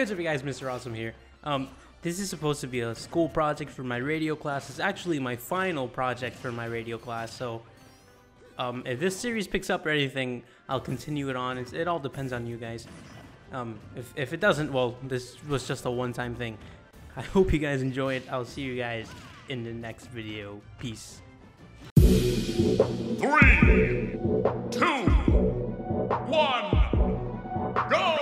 What's up, you guys? Mr. Awesome here. This is supposed to be a school project for my radio class. It's actually my final project for my radio class. So, if this series picks up or anything, I'll continue it on. It all depends on you guys. If it doesn't, well, this was just a one-time thing. I hope you guys enjoy it. I'll see you guys in the next video. Peace. 3, 2, 1, go!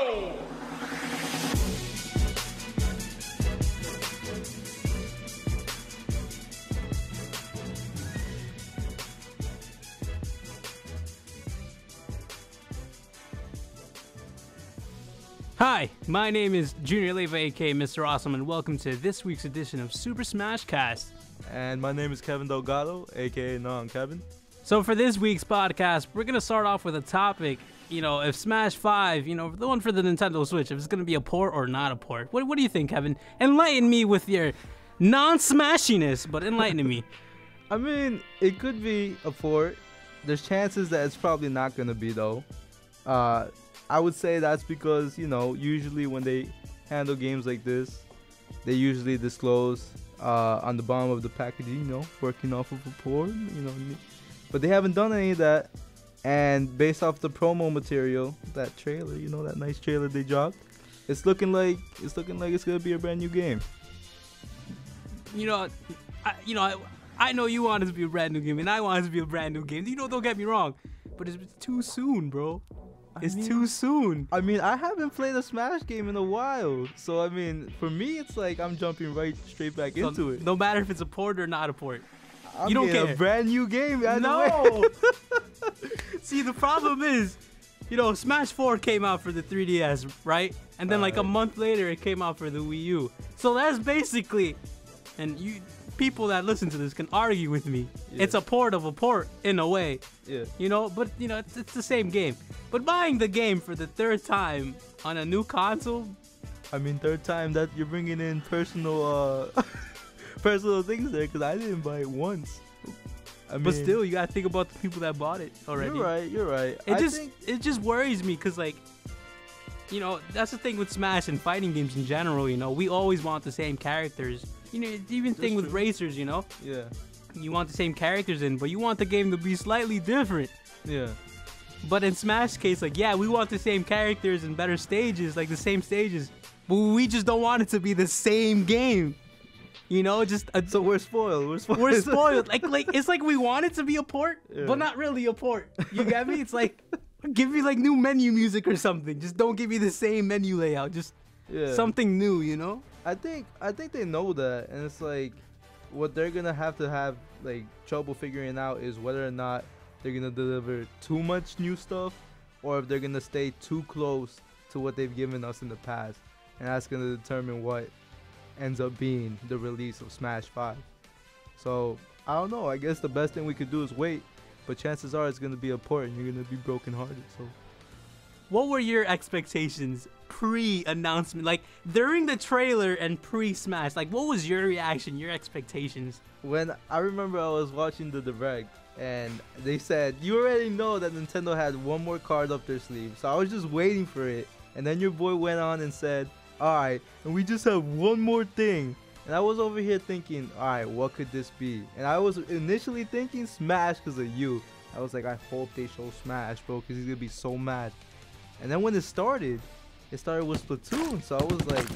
Hi, my name is JuniorAlexanderLeiva, aka Mr. Awesome, and welcome to this week's edition of Super Smash Cast. And my name is Kevin Delgado, aka Non-Kevin. So for this week's podcast, we're going to start off with a topic, if Smash 5, the one for the Nintendo Switch, if it's going to be a port or not a port. What do you think, Kevin? Enlighten me with your non-smashiness, but enlighten me. I mean, it could be a port. There's chances that it's probably not going to be, though. I would say that's because, usually when they handle games like this, they usually disclose on the bottom of the packaging, working off of a port, But they haven't done any of that. And based off the promo material, that trailer, that nice trailer they dropped, it's looking like it's gonna be a brand new game. I know you want it to be a brand new game, and I want it to be a brand new game. Don't get me wrong, but it's too soon, bro. It's too soon. I mean, I haven't played a Smash game in a while. So, for me, it's like I'm jumping straight back into it. No matter if it's a port or not a port. You don't care. A brand new game. No. See, the problem is, Smash 4 came out for the 3DS, right? And then a month later, it came out for the Wii U. So that's basically, and people that listen to this can argue with me. Yeah. It's a port of a port in a way. Yeah. But it's the same game. But buying the game for the third time on a new console. Third time that you're bringing in personal things there, because I didn't buy it once. But still, you gotta think about the people that bought it already. You're right. It just worries me because that's the thing with Smash and fighting games in general. We always want the same characters. Even thing with racers, Yeah. You want the same characters in, but you want the game to be slightly different. Yeah. But in Smash case, we want the same characters and better stages, the same stages. But we just don't want it to be the same game. So we're spoiled. We're spoiled. It's like we want it to be a port, but not really a port. You get me? It's like, give me new menu music or something. Just don't give me the same menu layout. Just something new, I think they know that, and it's what they're gonna have trouble figuring out is whether or not they're gonna deliver too much new stuff, or if they're gonna stay too close to what they've given us in the past, and that's gonna determine what ends up being the release of Smash 5. So I don't know. I guess the best thing we could do is wait, but chances are it's gonna be a port, and you're gonna be brokenhearted. So, what were your expectations pre-announcement, during the trailer and pre-Smash? What was your reaction, your expectations? When I remember I was watching the Direct, and they said, you already know that Nintendo had one more card up their sleeve. So I was just waiting for it. And then your boy went on and said, alright, and we just have one more thing. And I was over here thinking, alright, what could this be? And I was initially thinking Smash because of you. I was like, I hope they show Smash, bro, because he's going to be so mad. And then when it started with Splatoon. So I was like,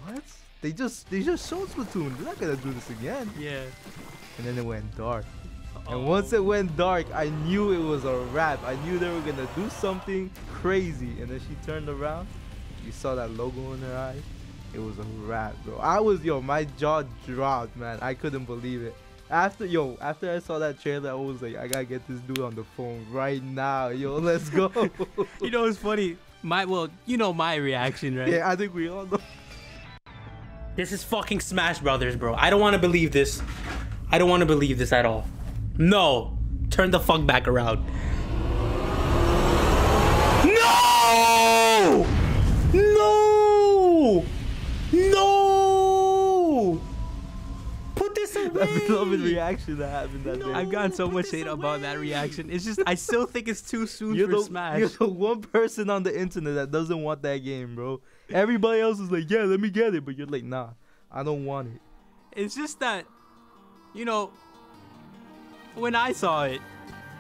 what? They just showed Splatoon. They're not going to do this again. Yeah. And then it went dark. And once it went dark, I knew it was a wrap. I knew they were going to do something crazy. And then she turned around. You saw that logo in her eye. It was a wrap, bro. My jaw dropped, man. I couldn't believe it. After I saw that trailer, I was like, I gotta get this dude on the phone right now. Let's go. It's funny. My reaction, right? Yeah, I think we all know. This is fucking Smash Brothers, bro. I don't want to believe this. I don't want to believe this at all. No! Turn the fuck back around. No! No! No! Put this away! Let stupid reaction that happened that day. I've gotten so much hate about that reaction. It's just I still think it's too soon You're for Smash. You're the one person on the internet that doesn't want that game, bro. Everybody else is like, yeah, let me get it. But you're like, nah, I don't want it. It's just that, you know, when I saw it,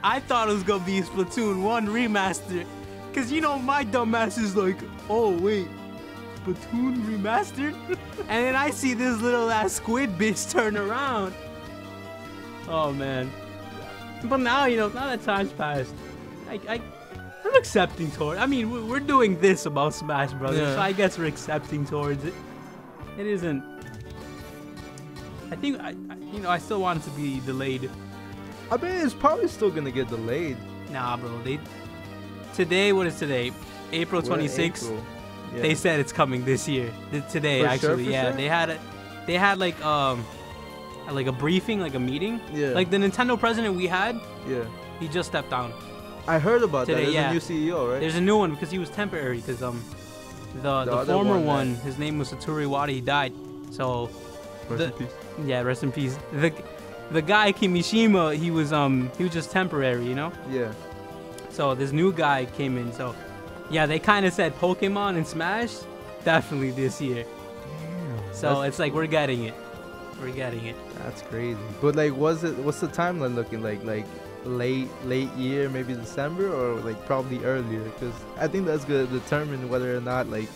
I thought it was going to be Splatoon 1 remaster. Because, you know, my dumbass is like, oh, wait, Splatoon remastered? And then I see this little ass squid bitch turn around. Oh, man. But now, you know, now that time's passed, I'm accepting towards. I mean, we're doing this about Smash Brothers, Yeah. so I guess we're accepting towards it. It isn't. I think you know, I still want it to be delayed. I mean, it's probably still gonna get delayed. Nah, bro. Today, what is today? April We're in 26th. April. Yeah. They said it's coming this year. Today, For actually, sure, for yeah. sure? They had like a briefing, like a meeting. Yeah. Like the Nintendo president we had, Yeah. he just stepped down. I heard about Today, that. There's yeah. a new CEO, right? There's a new one because he was temporary. Because the other former one, one, right? his name was Satoru Iwata. He died. So Rest in peace. yeah, rest in peace. The guy Kimishima, he was just temporary, you know. Yeah. So this new guy came in. So yeah, they kind of said Pokemon and Smash definitely this year. Damn. So it's like we're getting it. We're getting it. That's crazy. But like, what's the timeline looking like? Like late year, maybe December, or like probably earlier? Because I think that's gonna determine whether or not, like,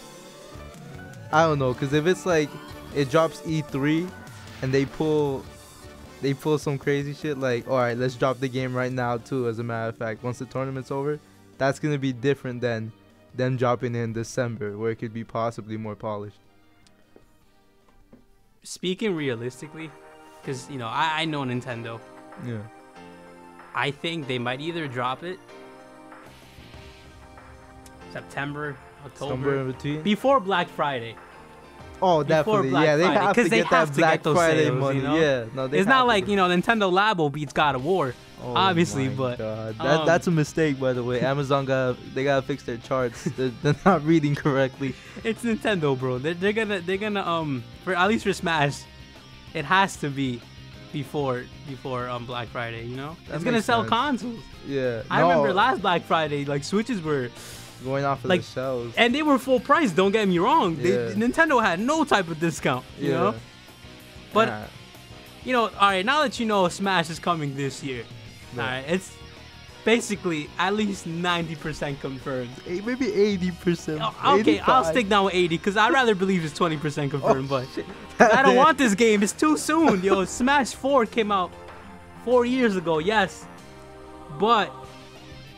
I don't know. Because if it's like it drops E3 and they pull some crazy shit like, all right, let's drop the game right now too. As a matter of fact, once the tournament's over, that's gonna be different than them dropping in December, where it could be possibly more polished. Speaking realistically, because you know I know Nintendo. Yeah. I think they might either drop it September, Somewhere October, in between. before Black Friday. Oh, before definitely. Black Yeah, they Friday, have 'cause to they get have that to Black get those Friday sales, money. you know? Yeah, no, they It's have not to like, get- you know, Nintendo Labo beats God of War, Oh obviously, my but God. um, That's a mistake, by the way. Amazon they gotta fix their charts. They're not reading correctly. it's Nintendo, bro. They're gonna for at least for Smash, it has to be before Black Friday, you know? That It's gonna makes sell sense. consoles. Yeah. I remember last Black Friday, like Switches were, going off of like, the shelves. and they were full price. Don't get me wrong. Yeah. Nintendo had no type of discount, you know. But Nah. you know, all right. Now that you know Smash is coming this year, Yeah. all right, it's basically at least 90% confirmed. Maybe 80%. Okay, I'll 85. stick down with 80 because I'd rather believe it's 20% confirmed. Oh, but shit. I don't want this game. It's too soon. Yo, Smash 4 came out 4 years ago, yes, but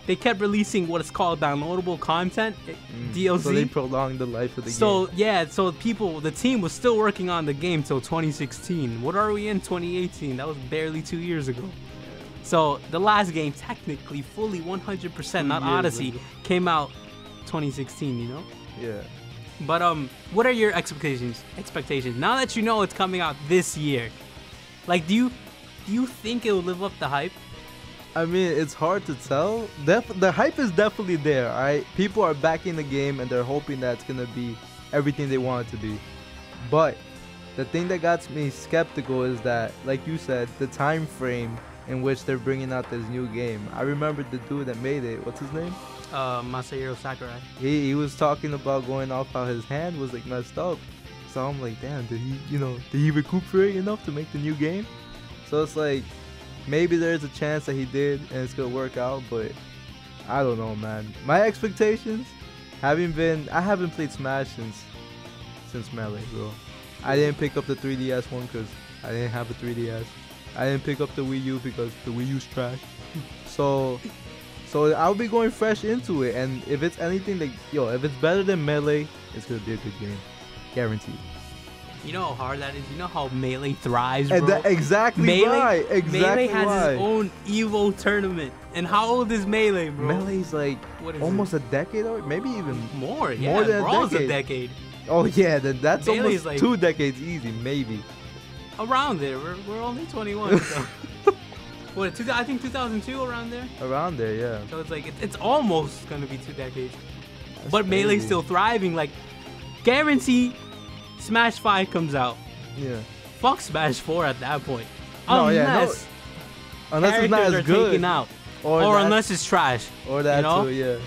they kept releasing what is called downloadable content, DLC. So they prolonged the life of the game. So yeah, so the team was still working on the game till 2016. What are we in 2018? That was barely 2 years ago. So the last game, technically, fully 100%, not years Odyssey, ago. came out 2016. You know. Yeah. But what are your expectations? Now that you know it's coming out this year, like, do you think it will live up the hype? I mean, it's hard to tell. The hype is definitely there, alright? People are backing the game and they're hoping that it's gonna be everything they want it to be. But the thing that got me skeptical is that, like you said, the time frame in which they're bringing out this new game. I remember the dude that made it. What's his name? Masahiro Sakurai. He was talking about going off how his hand was like messed up. So I'm like, damn, did he recuperate enough to make the new game? So it's like, maybe there's a chance that he did and it's gonna work out, but I don't know, man. My expectations, I haven't played Smash since Melee, bro. I didn't pick up the 3DS one because I didn't have a 3DS. I didn't pick up the Wii U because the Wii U's trash. So I'll be going fresh into it, and if it's anything like, if it's better than Melee, it's gonna be a good game, guaranteed. You know how hard that is. You know how Melee thrives, bro. And exactly why. Exactly Melee has why. its own Evo tournament. And how old is Melee, bro? Melee's like What is almost a decade, or maybe even more. Yeah, more than a Brawl's a decade. decade. Oh yeah, then that's Melee's almost like- 2 decades easy, maybe. Around there. We're only 21. So. I think 2002, around there. Around there, yeah. So it's like it's almost gonna be 2 decades. That's But Melee's crazy. still thriving. Like, guarantee Smash 5 comes out. Yeah. Fuck Smash 4 at that point. No, unless unless it's not characters as are good, taken out, or or that, unless it's trash. or that you know? too. Yeah.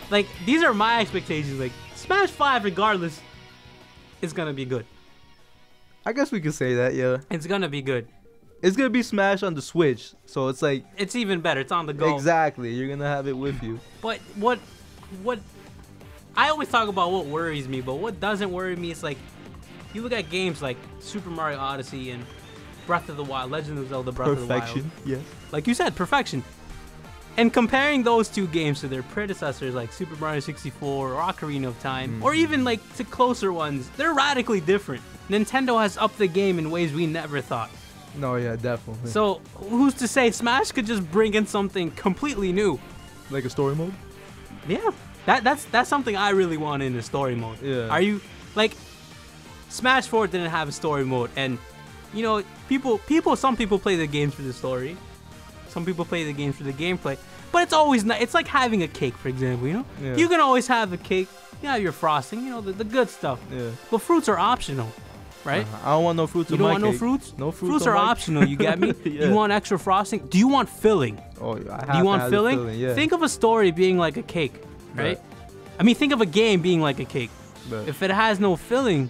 Like, these are my expectations. Like, Smash 5, regardless, is gonna be good. I guess we could say that. Yeah. It's gonna be good. It's gonna be Smash on the Switch, so it's like It's even better. It's on the go. exactly. You're gonna have it with you. But what I always talk about what worries me, but what doesn't worry me is like, you look at games like Super Mario Odyssey and Breath of the Wild, Legend of Zelda Breath of the Wild. Perfection. Yes. Like you said, perfection. And comparing those two games to their predecessors like Super Mario 64 or Ocarina of Time, or even like to closer ones, they're radically different. Nintendo has upped the game in ways we never thought. No, yeah, definitely. So who's to say Smash could just bring in something completely new? Like a story mode. Yeah, that's something I really want in the story mode. Yeah. Are you like Smash 4 didn't have a story mode, and you know some people play the games for the story, some people play the games for the gameplay, but it's always not. It's like having a cake, for example. You know, Yeah. you can always have a cake. You have your frosting, you know, the good stuff. Yeah. But fruits are optional, right? I don't want no fruits You in don't my want cake. no fruits? No fruits. Fruits on are my optional, you get me? Yeah. You want extra frosting? Do you want filling? Oh, yeah, I have Do you to want have the filling? Yeah. Think of a story being like a cake, right? Right. I mean, think of a game being like a cake. But, If it has no filling,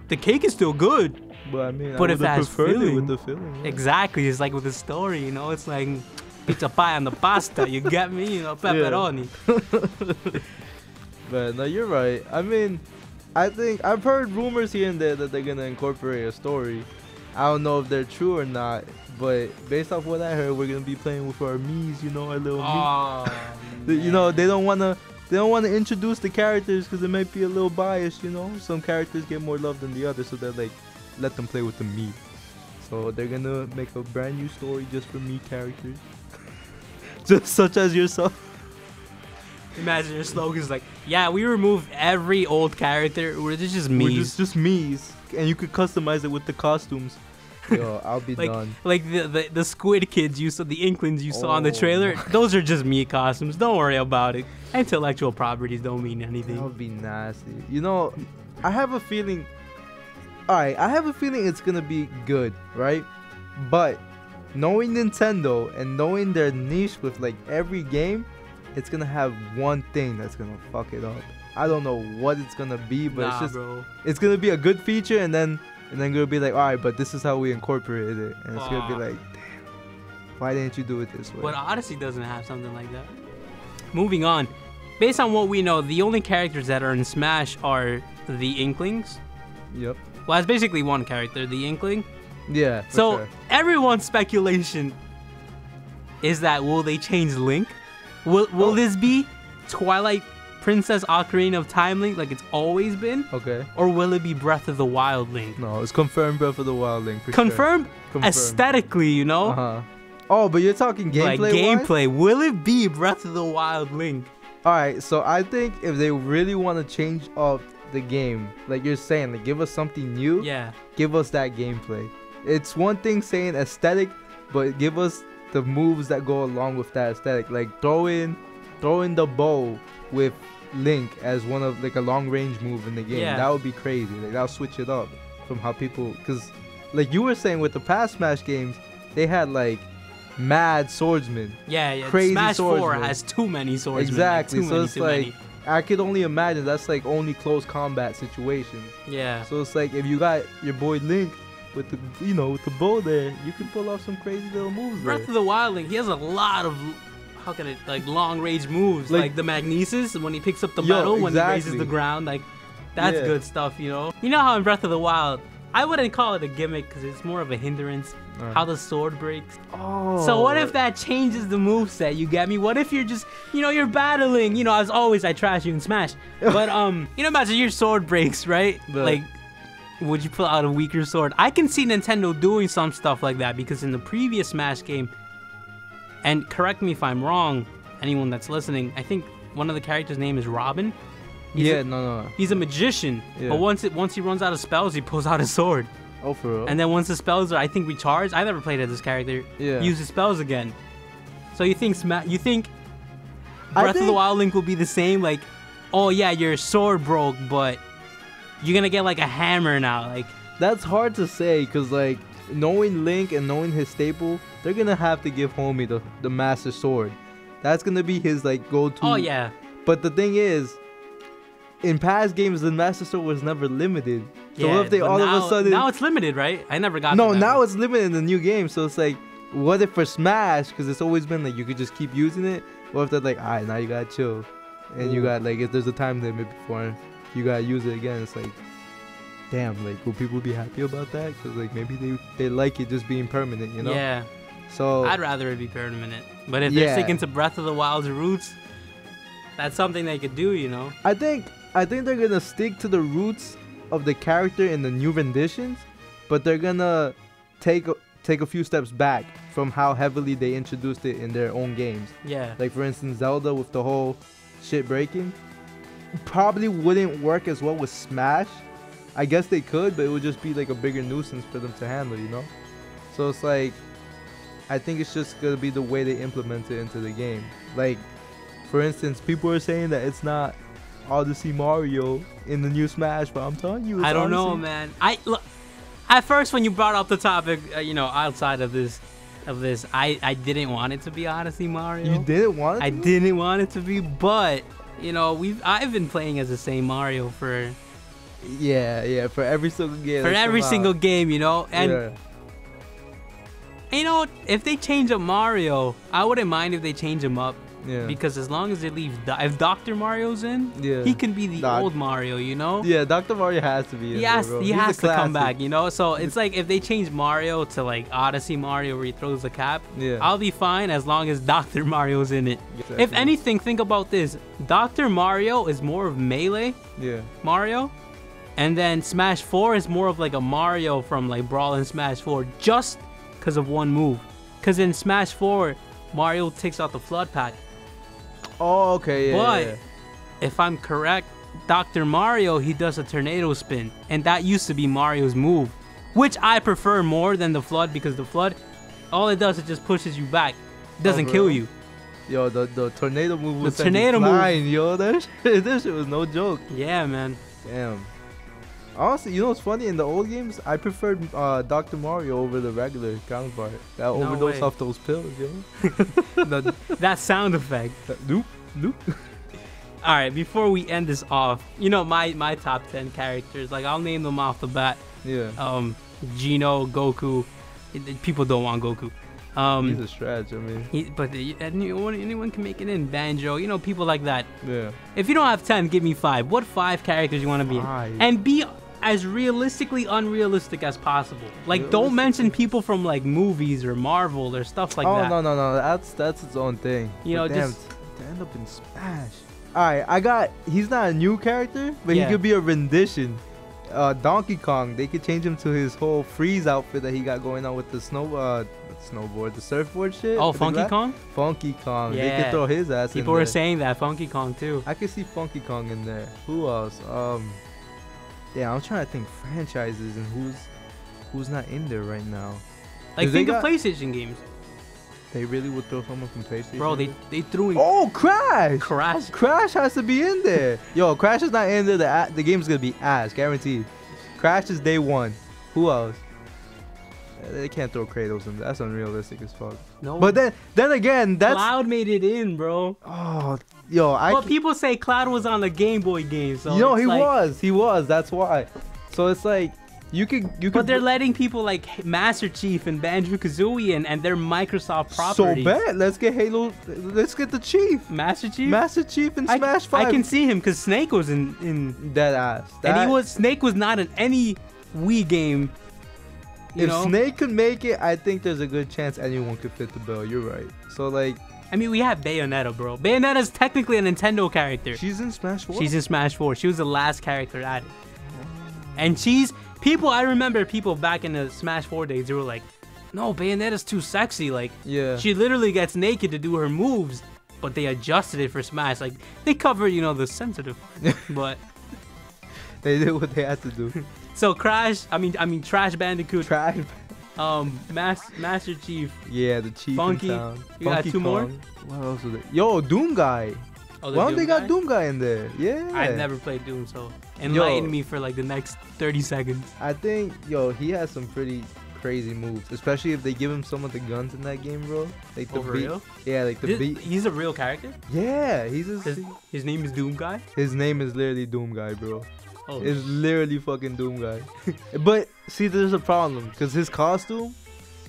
the cake is still good. I mean, but I if would've it has preferred it filling- with the filling. Yeah. Exactly, it's like with the story, you know, it's like pizza pie on the pasta, you get me? You know, pepperoni. But no, you're right. I mean, I think I've heard rumors here and there that they're gonna incorporate a story. I don't know if they're true or not, but based off what I heard, we're gonna be playing with our Miis, you know, our little Mii. Oh, You know, they don't wanna introduce the characters because it might be a little biased, you know. Some characters get more love than the others, so they're like, let them play with the Mii. So they're gonna make a brand new story just for Mii characters, just such as yourself. imagine your slogan's like, yeah, we removed every old character. We're just We're Mii's. just Mii's, and you could customize it with the costumes. Yo, I'll be done. Like the squid kids you saw, the Inklings you saw on the Oh trailer, my those are just Mii costumes. Don't worry about it. Intellectual properties don't mean That anything. would be nasty. You know, I have a feeling. Alright, I have a feeling it's gonna be good, right? But knowing Nintendo and knowing their niche with like every game, it's gonna have one thing that's gonna fuck it up. I don't know what it's gonna be, but it's just bro. it's gonna be a good feature, and then gonna be like, alright, but this is how we incorporated it, and it's gonna be like, damn, why didn't you do it this way? But Odyssey doesn't have something like that. Moving on, based on what we know, the only characters that are in Smash are the Inklings. Yep. Well, that's basically one character, the Inkling. Yeah. for So sure. everyone's speculation is that will they change Link? Will this be Twilight Princess Ocarina of Time Link like it's always been? Okay. Or will it be Breath of the Wild Link? No, it's confirmed Breath of the Wild Link. For Confirmed Confirmed. aesthetically, you know? Uh-huh. Oh, but you're talking gameplay. Like gameplay. Will it be Breath of the Wild Link? Alright, so I think if they really want to change up the game, like you're saying, like give us something new, Yeah. give us that gameplay. It's one thing saying aesthetic, but give us the moves that go along with that aesthetic. Like throw in the bow with Link as one of like a long range move in the game. Yeah. That would be crazy. Like that'll switch it up from how people, because like you were saying with the past Smash games, they had like mad swordsmen. Yeah. Crazy Smash 4 swordsman. has too many swordsmen. Exactly. Like, So it's too like many. I could only imagine that's like only close combat situations. Yeah. So it's like if you got your boy Link with the with the bow there, you can pull off some crazy little moves there. Breath of the Wild Link, he has a lot of long range moves, like the magnesis when he picks up the metal, when he raises exactly. the ground, like that's Yeah. good stuff, you know. You know how in Breath of the Wild, I wouldn't call it a gimmick because it's more of a hindrance. How the sword breaks. Oh. So what if that changes the moveset? You get me? What if you're just, you're battling? As always, I trash you in Smash. But imagine your sword breaks, right? But- like, would you pull out a weaker sword? I can see Nintendo doing some stuff like that because in the previous Smash game, and correct me if I'm wrong, anyone that's listening, I think one of the characters' name is Robin. No. He's a magician, Yeah. but once he runs out of spells, he pulls out a sword. Oh, for real? And then once the spells are, I think, recharged, I never played as this character. Yeah. Use his spells again. So you think I Breath of the think- Wild Link will be the same? Like, oh yeah, your sword broke, but you're gonna get like a hammer now. Like, That's hard to say because like knowing Link and knowing his staple, they're gonna have to give Homie the Master Sword. That's gonna be his like go-to. Oh yeah. But the thing is, in past games, the Master Sword was never limited. So Yeah, what if they but all now, of a sudden? now it's limited, right? I never got. No, to that now one. it's limited in the new game. So it's like, what if for Smash, because it's always been like you could just keep using it. What if they're like, alright, now you gotta chill, and you got like if there's a time limit before you gotta use it again. It's like, damn, like will people be happy about that? Because like maybe they like it just being permanent, you know? Yeah. So I'd rather it be permanent. But if they're sticking to Breath of the Wild's roots, that's something they could do, you know? I think they're gonna stick to the roots of the character in the new renditions, but they're gonna take a few steps back from how heavily they introduced it in their own games. Yeah. Like for instance, Zelda with the whole shit breaking probably wouldn't work as well with Smash. I guess they could, but it would just be like a bigger nuisance for them to handle, you know? So it's like, I think it's just gonna be the way they implement it into the game. Like, for instance, people are saying that it's not Odyssey Mario in the new Smash, but I'm telling you, it's I don't know, Odyssey. man. Look, at first when you brought up the topic, you know, outside of this, I didn't want it to be Odyssey Mario. You didn't want it? I didn't want it to be, but you know, I've been playing as the same Mario for for every single game. for every single game, you know, and. yeah. You know, if they change up Mario, I wouldn't mind if they change him up. Yeah. Because as long as they leave, if Dr. Mario's in, Yeah. he can be the Doc. old Mario, you know? Yeah, Dr. Mario has to be in He there, has, bro. he He's has a to come classic. back, you know? So it's like if they change Mario to like Odyssey Mario where he throws the cap, Yeah. I'll be fine as long as Dr. Mario's in it. Exactly. If anything, think about this. Dr. Mario is more of Melee Yeah. Mario. And then Smash 4 is more of like a Mario from like Brawl and Smash 4 just because of one move. Because in Smash 4, Mario takes out the Flood Pack. Oh, okay, yeah. But yeah. if I'm correct, Dr. Mario, he does a tornado spin. And that used to be Mario's move. Which I prefer more than the Flood because the Flood, all it does is just pushes you back. It doesn't bro. kill you. Yo, the tornado move was tornado move. flying, yo. That shit was no joke. Yeah, man. Damn. Honestly, you know what's funny? In the old games, I preferred Dr. Mario over the regular counterpart. That No overdose way. off those pills, yo. That sound effect. Nope, nope. All right, before we end this off, you know my top 10 characters. Like I'll name them off the bat. Yeah. Gino, Goku. People don't want Goku. He's a stretch, I mean. But anyone can make it in. Banjo, you know, people like that. Yeah. If you don't have 10, give me 5. What 5 characters you want to be in? 5. And be as realistically unrealistic as possible. Like, don't mention people from like movies or Marvel or stuff like that. Oh no, that's its own thing. You know, But damn, just- to end up in Smash. Alright, he's not a new character, but Yeah. he could be a rendition. Donkey Kong, they could change him to his whole freeze outfit that he got going on with the snowboard, the surfboard shit. Oh, with the Funky glass. Kong? Funky Kong. They Yeah. could throw his ass People in were there. saying that Funky Kong too. I could see Funky Kong in there. Who else? Yeah, I'm trying to think franchises and who's not in there right now. Like, 'Cause they think of got- PlayStation games, They really would throw someone from PlayStation. bro. in They threw in Oh, Crash! Crash. Crash has to be in there. Yo, Crash is not in there. The game's gonna be ass, guaranteed. Crash is day one. Who else? They can't throw Kratos in there. That's unrealistic as fuck. No, But then again, that's Cloud made it in, bro. oh, yo, But people say Cloud was on the Game Boy game, so yo, it's he like, he was. That's why. So it's like you could. But they're letting people like Master Chief and Banjo-Kazooie and their Microsoft so properties. bad. Let's get Halo. Let's get the Chief. Master Chief. Master Chief in Smash 5. I can see him because Snake was in Dead ass. and Snake was not in any Wii game. You If know? Snake could make it, I think there's a good chance anyone could fit the bill. You're right. So like, I mean, we have Bayonetta, bro. Bayonetta's technically a Nintendo character. she's in Smash 4. She's in Smash 4. She was the last character added. And I remember people back in the Smash 4 days, they were like, no, Bayonetta's too sexy. Like, Yeah. she literally gets naked to do her moves, but they adjusted it for Smash. Like, they covered, you know, the sensitive part. But, They did what they had to do. so Trash Bandicoot, Trash. Master Chief. Yeah, the Chief Funky. in town. You got Funky 2 more? Kong. What else was it? Yo, Doom Guy. Oh, Why don't they got guy? Doom Guy in there? Yeah. I've never played Doom, so enlighten me for like the next 30 seconds. I think, yo, he has some pretty crazy moves, especially if they give him some of the guns in that game, bro. Like the For beat. real? Yeah, like the beat. He's a real character? Yeah, His name is Doom Guy? his name is literally Doom Guy, bro. Oh, It's literally fucking Doom Guy. But see, there's a problem because his costume,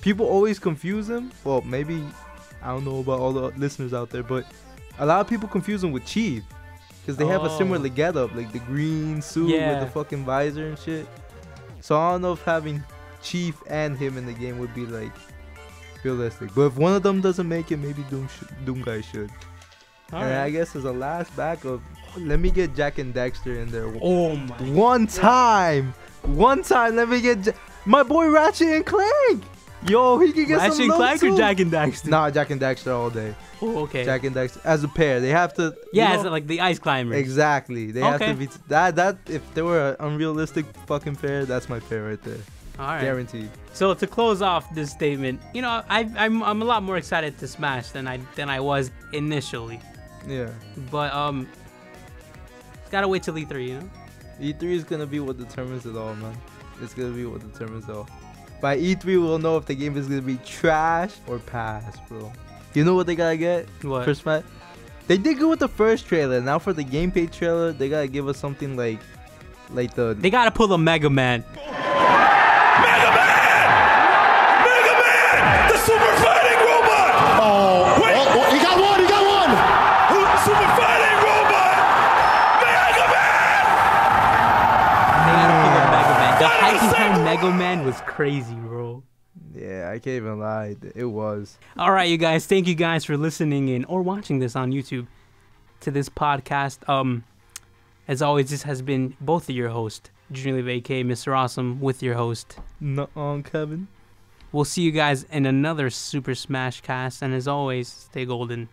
people always confuse him. Well, maybe I don't know about all the listeners out there, but a lot of people confuse him with Chief because they have a similar getup, like the green suit with the fucking visor and shit. So I don't know if having Chief and him in the game would be like realistic. But if one of them doesn't make it, maybe Doom Guy should. all And right. I guess as a last backup, let me get Jack and Dexter in there. Oh my. One time, let me get my boy Ratchet and Clank. Yo, he can get Ratchet some and love Clank too. or Jack and Daxter? Nah, Jack and Dexter all day. Oh, okay. Jack and Dexter as a pair. They have to. Yeah, you it's know, like the ice climbers. exactly. They have Okay. to be that. If they were an unrealistic fucking pair, that's my pair right there. All right. Guaranteed. So to close off this statement, you know, I'm a lot more excited to Smash than I was initially. Yeah. But gotta wait till E3, you know. E3 is gonna be what determines it all, man. It's gonna be what determines it all. By E3, we'll know if the game is gonna be trash or pass, bro. You know what they gotta get? What? For Smash? They did good with the first trailer. Now for the gameplay trailer, they gotta give us something like the. They gotta pull a Mega Man. The super fighting robot! Oh, Wait. he got one! He got one! Super fighting robot! Mega Man! They gotta pull a Mega Man. The hype behind Mega Man was crazy, bro. Yeah, I can't even lie. It was. All right, you guys. Thank you guys for listening in or watching this on YouTube to this podcast. As always, this has been both of your hosts, JuniorAlexanderLeiva, aka Mr. Awesome, with your host. Not on Kevin. We'll see you guys in another Super Smash cast, and as always, stay golden.